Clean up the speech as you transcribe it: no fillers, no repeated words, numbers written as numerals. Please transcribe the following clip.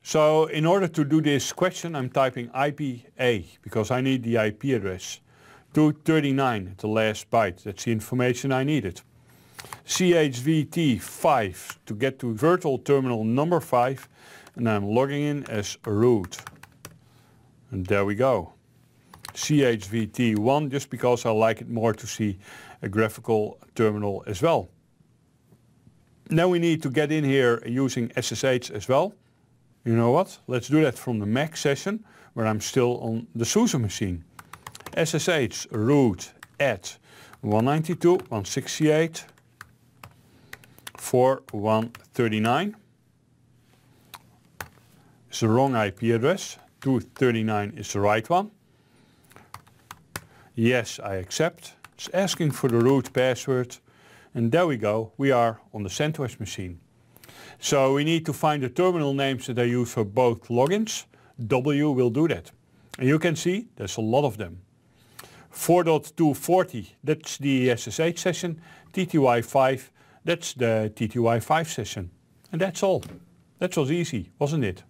So in order to do this question, I'm typing IPA because I need the IP address. 239, the last byte. That's the information I needed. CHVT5 to get to virtual terminal number 5, and I'm logging in as root. And there we go. CHVT1 just because I like it more to see a graphical terminal as well. Now we need to get in here using SSH as well. You know what? Let's do that from the Mac session where I'm still on the SUSE machine. SSH root at 192.168.4.139. It's the wrong IP address. 239 is the right one. Yes, I accept. It's asking for the root password. And there we go. We are on the CentOS machine. So we need to find the terminal names that I use for both logins. W will do that. And you can see there's a lot of them. 4.240, that's the SSH session. TTY5, that's the TTY5 session. And that's all. That was easy, wasn't it?